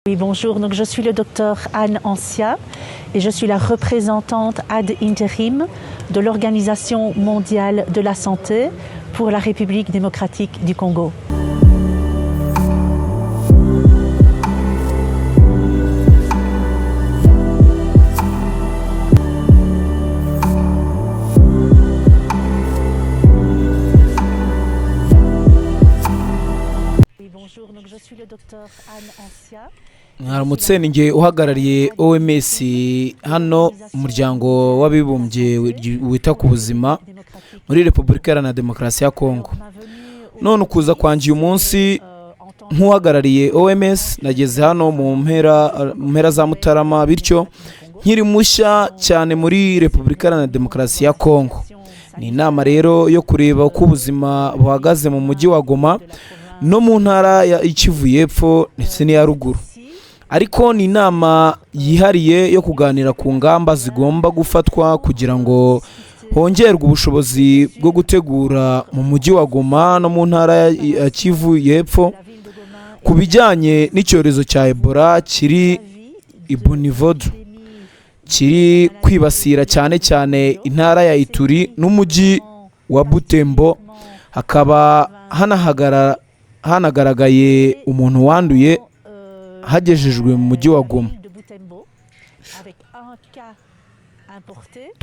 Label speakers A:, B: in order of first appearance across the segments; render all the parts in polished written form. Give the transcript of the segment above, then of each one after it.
A: Oui, bonjour. Donc, je suis le docteur Anne Ancia et je suis la représentante ad intérim de l'Organisation mondiale de la santé pour la République démocratique du Congo. Oui, bonjour. Donc, je suis le docteur Anne Ancia.
B: mwaramutse ninjye uhagarariye OMS hano umuryango w'abibumbye wita ku buzima muri Repubulika Iharanira Demokarasi ya Kongo. None ukuza kwanjye uyu munsi nk'uhagarariye OMS nageze hano mu mpera za Mutarama, bityo nkiri mushya cyane muri Repubulika Iharanira Demokarasi ya Kongo. Ni inama rero yo kureba uko ubuzima buhagaze mu mujyi wa Goma no mu ntara ya Kivu y'Epfo ndetse n'iya Ruguru. Ariko ni inama yihariye yo kuganira ku ngamba zigomba gufatwa kugira ngo hongerwe ubushobozi bwo gutegura mu mujyi wa Goma no mu ntara ya Kivu y'Epfo ku bijyanye n'icyorezo cya Ebola kiri Ibunivodo, kiri kwibasira cyane cyane intara ya Ituri n'umujyi wa Butembo. Hakaba hanagaragaye umuntu wanduye hagejejwe mu mujyi wa Goma.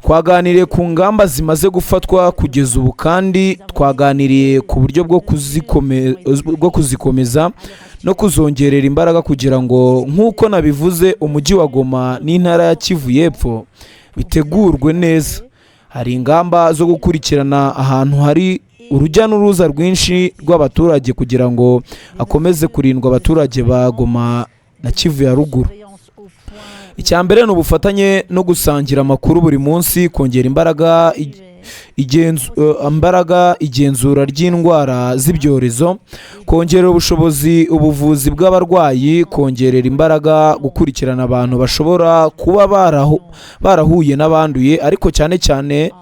B: Twaganiriye ku ngamba zimaze gufatwa kugeza ubu, kandi twaganiriye ku buryo bwo kuzikomeza no kuzongerera imbaraga kugira ngo nk'uko nabivuze umujyi wa Goma n'intara ya Kivu y'Epfo bitegurwe neza. Hari ingamba zo gukurikirana ahantu hari urujya n'uruza rwinshi rw'abaturage kugira ngo hakomeze kurindwa abaturage ba Goma na Kivu ya Ruguru. Icyambere ni ubufatanye no gusangira amakuru buri munsi, kongera imbaraga igenzura ry'indwara z'ibyorezo, kongerera ubushobozi ubuvuzi bw'abarwayi, kongerera imbaraga gukurikirana abantu bashobora kuba barahuye n'abanduye, ariko cyane cyane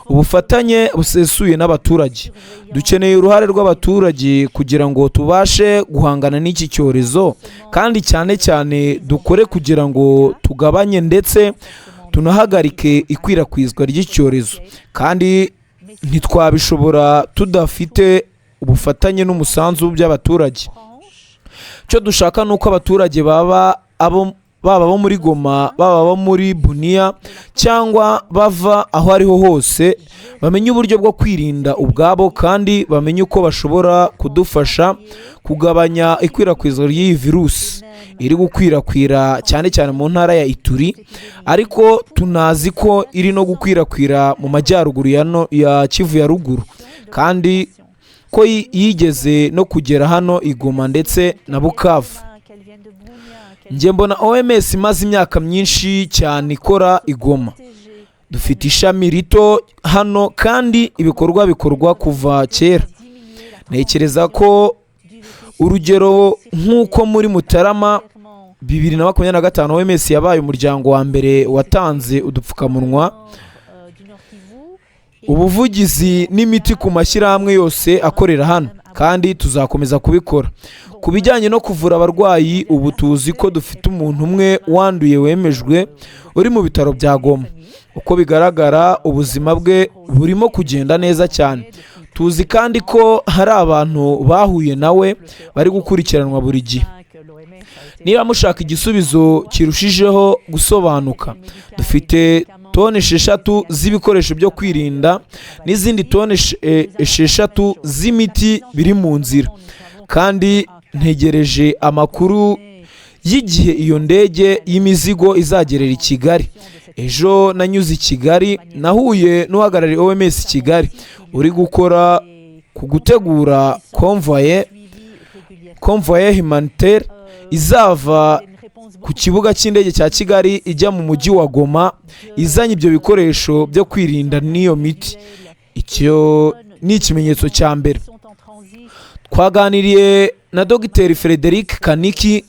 B: ubufatanye busesuye n'abaturage. Dukeneye uruhare rw'abaturage kugira ngo tubashe guhangana n'iki cyorezo, kandi cyane cyane dukore kugira ngo tugabanye ndetse tunahagarike ikwirakwizwa ry'icyorezo, kandi ntitwabishobora tudafite ubufatanye n'umusanzu by'abaturage. Icyo dushaka ni uko abaturage baba bo muri Goma, baba bo muri Bunia cyangwa bava aho ariho hose, bamenye uburyo bwo kwirinda ubwabo, kandi bamenye uko bashobora kudufasha kugabanya ikwirakwizwa ry'iyi virusi iri gukwirakwira cyane cyane mu ntara ya Ituri, ariko tunazi ko iri no gukwirakwira mu majyaruguru ya Kivu ya Ruguru, kandi ko yigeze no kugera hano i Goma ndetse na Bukavu. Njye mbona OMS imaze imyaka myinshi cyane ikora i Goma. Dufite ishami rito hano kandi ibikorwa bikorwa kuva kera. Ntekereza ko urugero nk'uko muri Mutarama 2025 OMS yabaye umuryango wa mbere watanze udupfukamunwa, ubuvugizi n'imiti ku mashyirahamwe yose akorera hano, kandi tuzakomeza kubikora. Ku bijyanye no kuvura abarwayi, ubu tuzi ko dufite umuntu umwe wanduye wemejwe uri mu bitaro bya Goma. Uko bigaragara ubuzima bwe burimo kugenda neza cyane. Tuzi kandi ko hari abantu bahuye nawe bari gukurikiranwa buri gihe. Niba mushaka igisubizo kirushijeho gusobanuka, dufite toni 6 z'ibikoresho byo kwirinda n'izindi toni 6 z'imiti biri mu nzira, kandi ntegereje amakuru y'igihe iyo ndege y'imizigo izagerera i Kigali. Ejo nanyuze i Kigali, nahuye n'uhagarariye OMS Kigali uri gukora ku gutegura convoye humanitaire izava ku kibuga cy'indege cya Kigali ijya mu mujyi wa Goma, izanye ibyo bikoresho byo kwirinda n'iyo miti. Icyo ni ikimenyetso cya mbere. Twaganiriye na Dr. Frederic Kaniki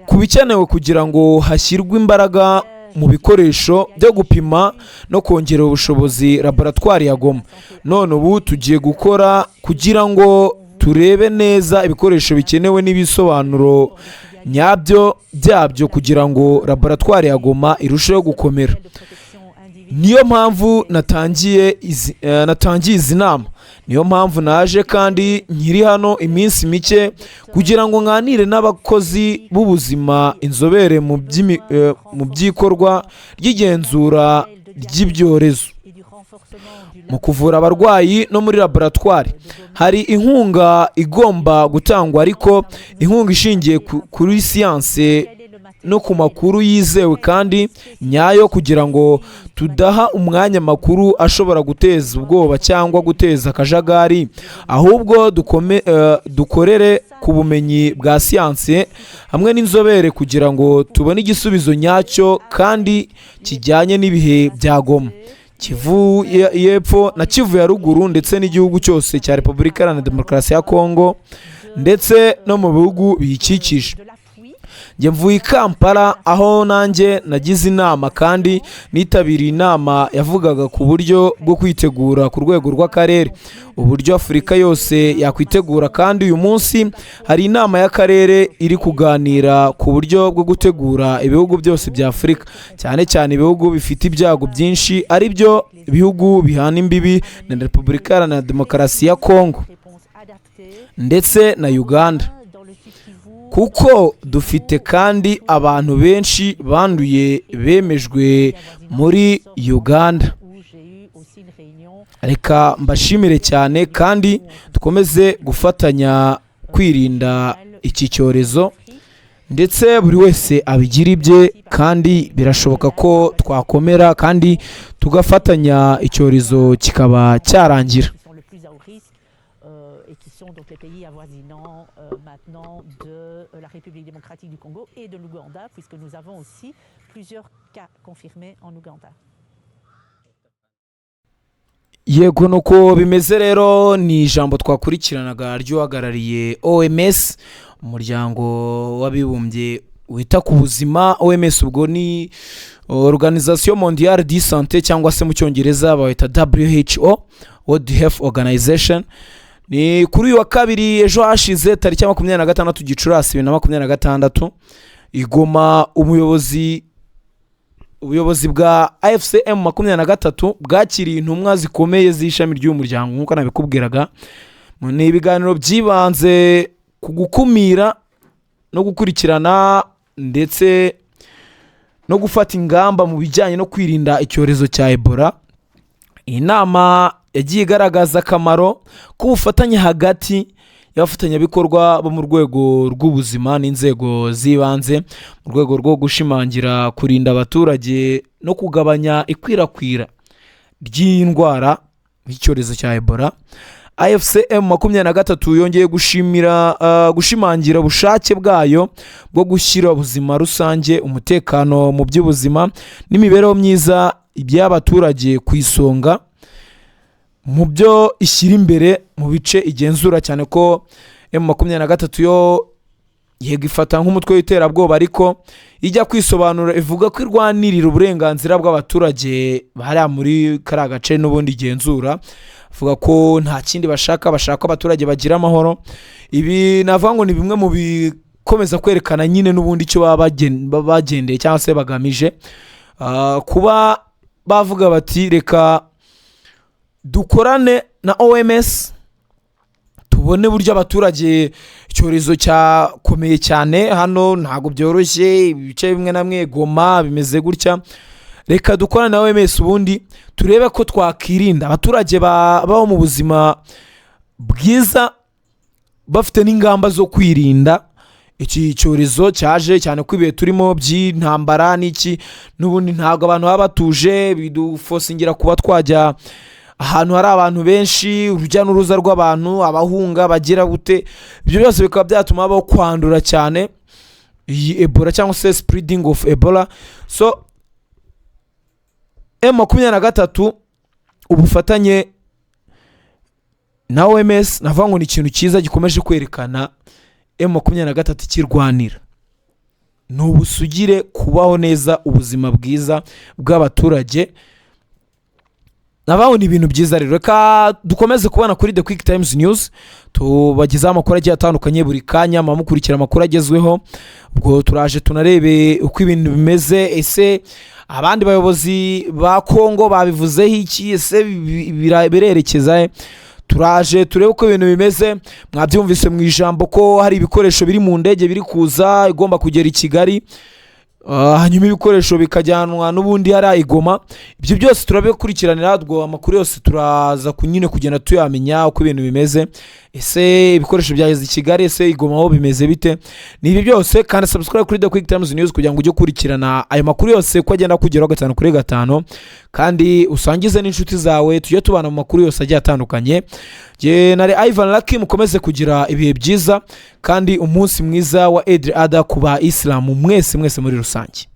B: ku bikenewe kugira ngo hashyirwe imbaraga mu bikoresho byo gupima no kongera ubushobozi laboratwari ya Goma. None ubu tugiye gukora kugira ngo turebe neza ibikoresho bikenewe n'ibisobanuro nyabyo byabyo kugira ngo laboratwari ya Goma irusheho gukomera. Niyo mpamvu natangiye izi nama, niyo mpamvu naje kandi nkiri hano iminsi mike kugira ngo nganire n'abakozi b'ubuzima, inzobere mu by'ikorwa ry'igenzura ry'ibyorezo mu kuvura abarwayi no muri laboratwari. Hari inkunga igomba gutangwa, ariko inkunga ishingiye kuri siyanse no ku makuru yizewe kandi nyayo, kugira ngo tudaha umwanya makuru ashobora guteza ubwoba cyangwa guteza akajagari, ahubwo dukorere ku bumenyi bwa siyanse hamwe n'inzobere kugira ngo tubone igisubizo nyacyo kandi kijyanye n'ibihe bya Goma, Kivu y'Epfo na Kivu ya Ruguru ndetse n'igihugu cyose cya Repubulika Iharanira Demokarasi ya Kongo ndetse no mu bihugu biyikikije. Njye mvuye i Kampala, aho nanjye nagize inama kandi nitabiriye inama yavugaga ku buryo bwo kwitegura ku rwego rw'akarere, uburyo Afurika yose yakwitegura. Kandi uyu munsi hari inama y'akarere iri kuganira ku buryo bwo gutegura ibihugu byose bya Afurika, cyane cyane ibihugu bifite ibyago byinshi, ari byo ibihugu bihana imbibi na Repubulika Iharanira Demokarasi ya Kongo ndetse na Uganda, kuko dufite kandi abantu benshi banduye bemejwe muri Uganda. Reka mbashimire cyane kandi dukomeze gufatanya kwirinda iki cyorezo, ndetse buri wese abigira ibye, kandi birashoboka ko twakomera kandi tugafatanya icyorezo kikaba cyarangira.
A: Donc les pays avoisinants maintenant de la République démocratique du Congo et de l'Ouganda, puisque nous avons aussi plusieurs cas confirmés en Ouganda.
B: Yego, nuko bimeze rero. Ni ijambo twakurikiranaga ry'uhagarariye OMS, umuryango w'abibumbye wita ku buzima. OMS ubwo ni Organisation Mondiale de Santé, cyangwa se mu cyongereza bawita WHO, World Health Organization. Ni kuri uyu wa kabiri ejo hashize tariki ya 26 Gicurasi 2026 i Goma, ubuyobozi bwa AFCM 23 bwakiriye intumwa zikomeye z'ishami ry'umuryango. Nk'uko nabikubwiraga, ni ibiganiro byibanze ku gukumira no gukurikirana ndetse no gufata ingamba mu bijyanye no kwirinda icyorezo cya Ebola. Iyi nama yagiye igaragaza akamaro k'ubufatanye hagati y'abafatanyabikorwa bo mu rwego rw'ubuzima n'inzego z'ibanze mu rwego rwo gushimangira kurinda abaturage no kugabanya ikwirakwira ry'indwara y'icyorezo cya Ebola. AFCM 23 yongeye gushimangira ubushake bwayo bwo gushyira ubuzima rusange, umutekano mu by'ubuzima n'imibereho myiza by'abaturage ku isonga mu byo ishyira imbere mu bice igenzura, cyane ko M23 yo yego ifata nk'umutwe w'iterabwoba, ariko ijya kwisobanura ivuga ko irwanirira uburenganzira bw'abaturage bari muri kariya gace n'ubundi igenzura. Avuga ko nta kindi bashaka abaturage bagira amahoro. Ibi navuga ngo ni bimwe mu bikomeza kwerekana nyine n'ubundi icyo baba bagendeye cyangwa se bagamije, kuba bavuga bati reka dukorane na OMS tubone buryo abaturage, icyorezo cyakomeye cyane hano, ntago byoroshye, ibice bimwe na mwe Goma bimeze gutya. Reka dukorane na OMS ubundi turebe ko twakirinda abaturage babaho mu buzima bwiza, bafite n'ingamba zo kwirinda iki cyorezo cyaje, cyane ko ibihe turimo by'intambara n'iki n'ubundi ntago abantu baba batuje, bidufosingira kuba twajya ahantu hari abantu benshi, urujya n'uruza rw'abantu, abahunga bagira gute. Ibyo byose bikaba byatuma habaho kwandura cyane iyi Ebola cyangwa se spreading of Ebola. So M23 ubufatanye na OMS navuga ngo ni ikintu cyiza gikomeje kwerekana M23 kirwanira ni ubusugire, kubaho neza, ubuzima bwiza bw'abaturage nabaho ni ibintu byiza rero. Reka dukomeze kubana kuri The Quick Times News, tubagezaho amakuru agiye atandukanye buri kanya, mukurikira amakuru agezweho. Ubwo turaje tunarebe uko ibintu bimeze, ese abandi bayobozi ba Kongo babivuzeho iki, ese birerekeza turaje turebe uko ibintu bimeze. Mwabyumvise mu ijambo ko hari ibikoresho biri mu ndege biri kuza igomba kugera i Kigali, hanyuma ibikoresho bikajyanwa n'ubundi hari Igoma. Ibyo byose turabikurikiranira, ubwo amakuru yose turaza kunyine kugenda tuyamenya uko ibintu bimeze, ese ibikoresho byageze i Kigali, ese Igoma aho bimeze bite. Ni ibi byose, kandi subscribe kuri The Quick Times News kugira ngo ujye kurikirana ayo makuru yose ko agenda kugeraho 5 kuri 5, kandi usangize n'inshuti zawe, tujye tubana mu makuru yose agiye atandukanye. Je nare Ivan Lucky, mukomeze kugira ibihe byiza kandi umunsi mwiza wa Eid al-Adha ku ba Islam mwese muri rusange.